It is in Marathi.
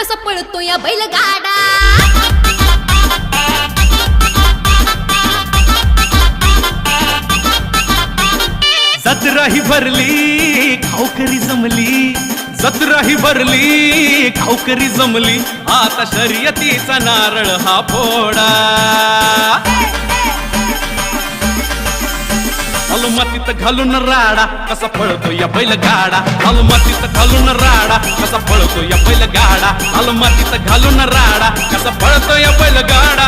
कसा पळतो या बैलगाडा। जत्रा ही भरली खाऊकरी जमली, जत्रा ही भरली खाऊकरी जमली, आता शर्यतीचा नारळ हा फोडा। मातीत घालून राडा कसा पळतो या बैलगाडा, मातीत घालून राडा कसा पळतो या बैलगाडा, मातीत घालून राडा कसा पळतो या बैलगाडा।